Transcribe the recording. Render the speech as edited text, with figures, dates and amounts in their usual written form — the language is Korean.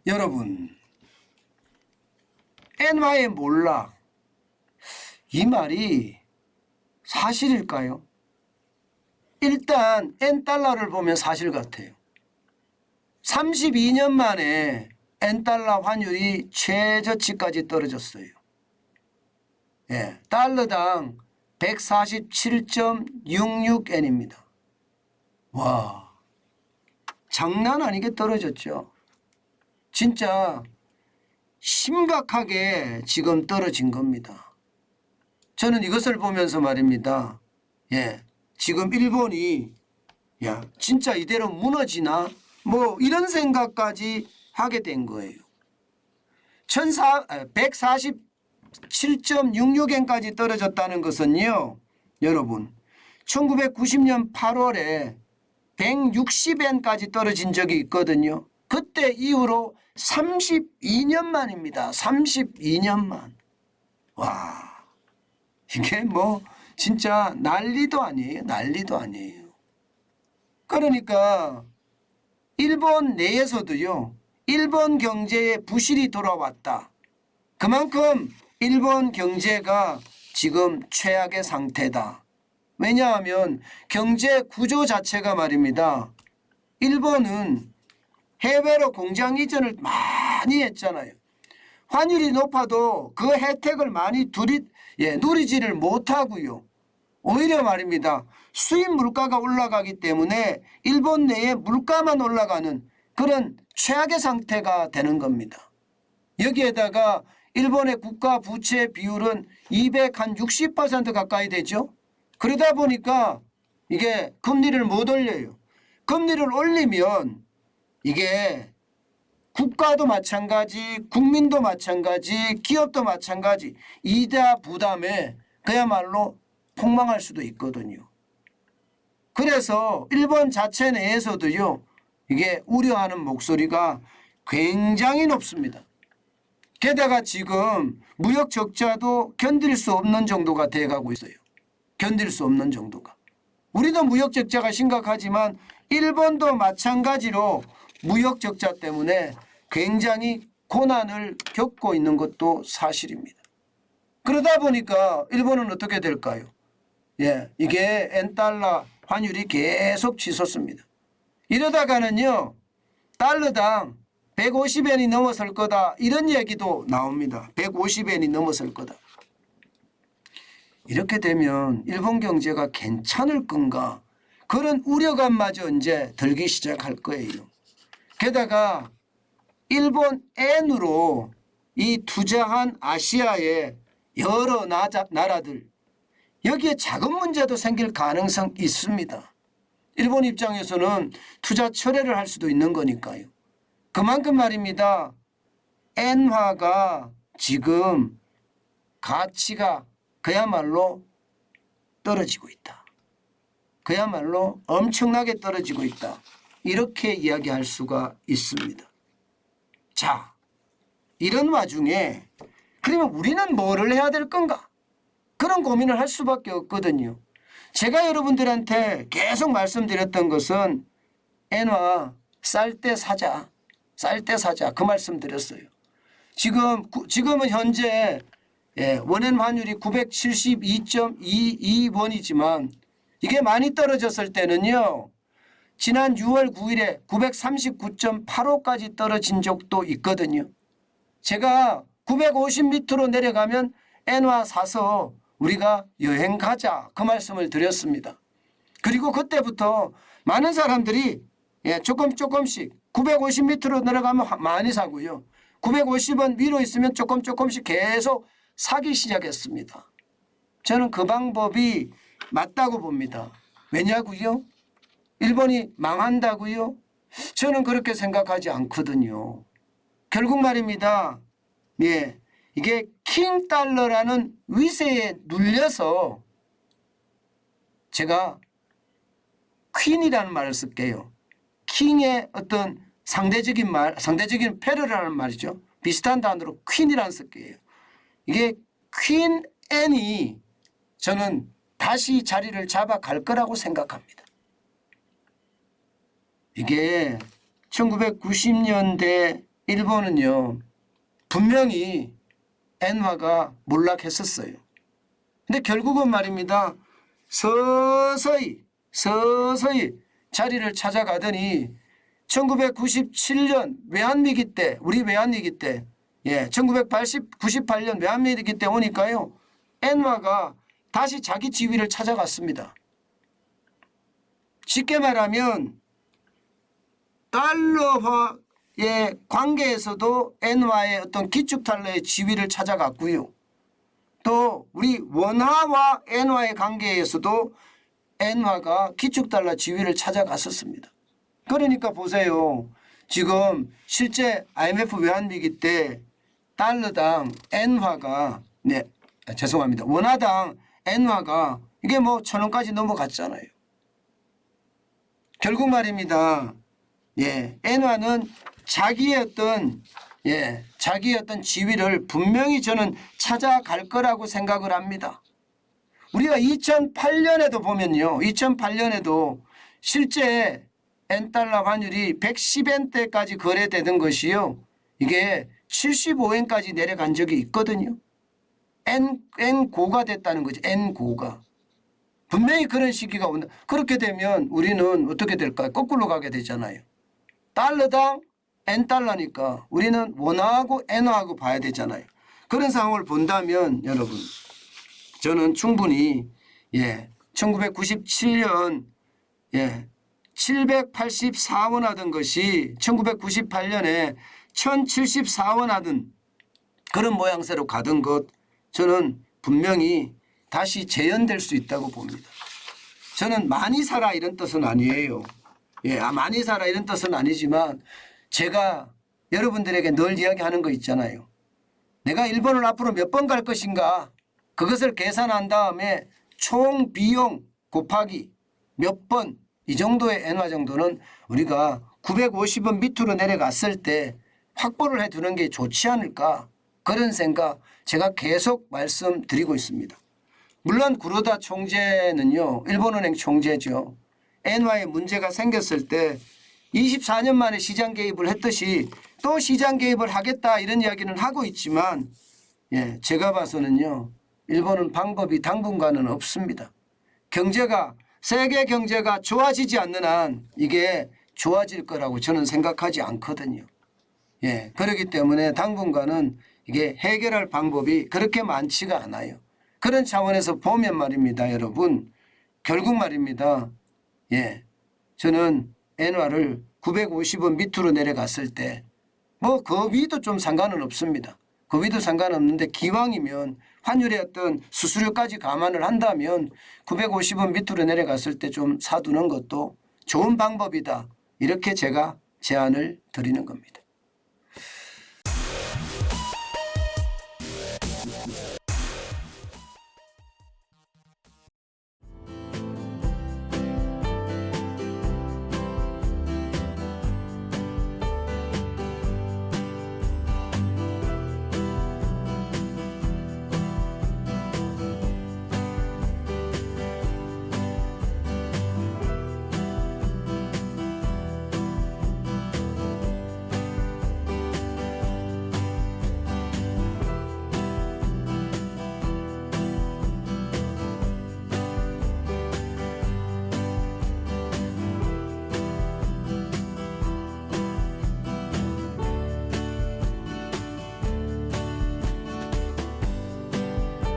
여러분, 엔화의 몰락, 이 말이 사실일까요? 일단 엔달러를 보면 사실 같아요. 32년 만에 엔달러 환율이 최저치까지 떨어졌어요. 예, 달러당 147.66엔입니다. 와, 장난 아니게 떨어졌죠. 진짜 심각하게 지금 떨어진 겁니다. 저는 이것을 보면서 말입니다. 예, 지금 일본이 야 진짜 이대로 무너지나 뭐 이런 생각까지 하게 된 거예요. 147.66엔까지 떨어졌다는 것은요, 여러분 1990년 8월에 160엔까지 떨어진 적이 있거든요. 그때 이후로 32년 만입니다. 32년 만. 와, 이게 뭐 진짜 난리도 아니에요. 난리도 아니에요. 그러니까 일본 내에서도요, 일본 경제에 부실이 돌아왔다. 그만큼 일본 경제가 지금 최악의 상태다. 왜냐하면 경제 구조 자체가 말입니다. 일본은 해외로 공장 이전을 많이 했잖아요. 환율이 높아도 그 혜택을 많이 누리지를 못하고요. 오히려 말입니다. 수입 물가가 올라가기 때문에 일본 내에 물가만 올라가는 그런 최악의 상태가 되는 겁니다. 여기에다가 일본의 국가 부채 비율은 260% 가까이 되죠. 그러다 보니까 이게 금리를 못 올려요. 금리를 올리면 이게 국가도 마찬가지, 국민도 마찬가지, 기업도 마찬가지, 이자 부담에 그야말로 폭망할 수도 있거든요. 그래서 일본 자체 내에서도요, 이게 우려하는 목소리가 굉장히 높습니다. 게다가 지금 무역 적자도 견딜 수 없는 정도가 돼가고 있어요. 견딜 수 없는 정도가. 우리도 무역 적자가 심각하지만 일본도 마찬가지로 무역 적자 때문에 굉장히 고난을 겪고 있는 것도 사실입니다. 그러다 보니까 일본은 어떻게 될까요? 예, 이게 엔달러 환율이 계속 치솟습니다. 이러다가는요, 달러당 150엔이 넘어설 거다, 이런 얘기도 나옵니다. 150엔이 넘어설 거다. 이렇게 되면 일본 경제가 괜찮을 건가, 그런 우려감마저 이제 들기 시작할 거예요. 게다가 일본 엔으로 이 투자한 아시아의 여러 나라들, 여기에 자금 문제도 생길 가능성이 있습니다. 일본 입장에서는 투자 철회를 할 수도 있는 거니까요. 그만큼 말입니다. 엔화가 지금 가치가 그야말로 떨어지고 있다. 그야말로 엄청나게 떨어지고 있다. 이렇게 이야기할 수가 있습니다. 자, 이런 와중에 그러면 우리는 뭐를 해야 될 건가? 그런 고민을 할 수밖에 없거든요. 제가 여러분들한테 계속 말씀드렸던 것은 엔화 쌀 때 사자. 쌀 때 사자. 그 말씀 드렸어요. 지금은 현재 원엔 환율이 972.22원이지만 이게 많이 떨어졌을 때는요, 지난 6월 9일에 939.85까지 떨어진 적도 있거든요. 제가 950 밑으로 내려가면 엔화 사서 우리가 여행 가자, 그 말씀을 드렸습니다. 그리고 그때부터 많은 사람들이 조금씩 950 밑으로 내려가면 많이 사고요. 950원 위로 있으면 조금씩 계속 사기 시작했습니다. 저는 그 방법이 맞다고 봅니다. 왜냐고요? 일본이 망한다고요? 저는 그렇게 생각하지 않거든요. 결국 말입니다. 예, 이게 킹달러라는 위세에 눌려서 제가 퀸이라는 말을 쓸게요. 킹의 어떤 상대적인 패러라는 말이죠. 비슷한 단어로 퀸이라는 쓸게요. 이게 퀸 앤이 저는 다시 자리를 잡아갈 거라고 생각합니다. 이게 1990년대 일본은요 분명히 엔화가 몰락했었어요. 근데 결국은 말입니다. 서서히 자리를 찾아가더니 1997년 외환위기 때 우리 외환위기 때 1998년 외환위기 때 오니까요. 엔화가 다시 자기 지위를 찾아갔습니다. 쉽게 말하면 달러화의 관계에서도 엔화의 어떤 기축달러의 지위를 찾아갔고요. 또 우리 원화와 엔화의 관계에서도 엔화가 기축달러 지위를 찾아갔었습니다. 그러니까 보세요. 지금 실제 IMF 외환위기 때 달러당 엔화가 죄송합니다. 원화당 엔화가 이게 뭐 1,000원까지 넘어갔잖아요. 결국 말입니다. 엔화는 자기의 어떤 지위를 분명히 저는 찾아갈 거라고 생각을 합니다. 우리가 2008년에도 보면요. 2008년에도 실제 엔달러 환율이 110엔대까지 거래되던 것이요. 이게 75엔까지 내려간 적이 있거든요. N고가 됐다는 거죠. N고가. 분명히 그런 시기가 온다. 그렇게 되면 우리는 어떻게 될까요? 거꾸로 가게 되잖아요. 달러당 N달러니까 우리는 원화하고 N화하고 봐야 되잖아요. 그런 상황을 본다면 여러분 저는 충분히 1997년 784원 하던 것이 1998년에 1074원 하던 그런 모양새로 가던 것 저는 분명히 다시 재현될 수 있다고 봅니다. 저는 많이 살아 이런 뜻은 아니에요. 많이 살아 이런 뜻은 아니지만 제가 여러분들에게 늘 이야기하는 거 있잖아요. 내가 일본을 앞으로 몇 번 갈 것인가 그것을 계산한 다음에 총 비용 곱하기 몇 번 이 정도의 엔화 정도는 우리가 950원 밑으로 내려갔을 때 확보를 해두는 게 좋지 않을까 그런 생각 제가 계속 말씀드리고 있습니다. 물론 구로다 총재는요. 일본은행 총재죠. 엔화에 문제가 생겼을 때 24년 만에 시장 개입을 했듯이 또 시장 개입을 하겠다 이런 이야기는 하고 있지만 제가 봐서는요. 일본은 방법이 당분간은 없습니다. 경제가 세계 경제가 좋아지지 않는 한 이게 좋아질 거라고 저는 생각하지 않거든요. 그렇기 때문에 당분간은 이게 해결할 방법이 그렇게 많지가 않아요. 그런 차원에서 보면 말입니다. 여러분 결국 말입니다. 저는 엔화를 950원 밑으로 내려갔을 때 뭐 그 위도 좀 상관은 없습니다. 그 위도 상관없는데 기왕이면 환율의 어떤 수수료까지 감안을 한다면 950원 밑으로 내려갔을 때 좀 사두는 것도 좋은 방법이다. 이렇게 제가 제안을 드리는 겁니다.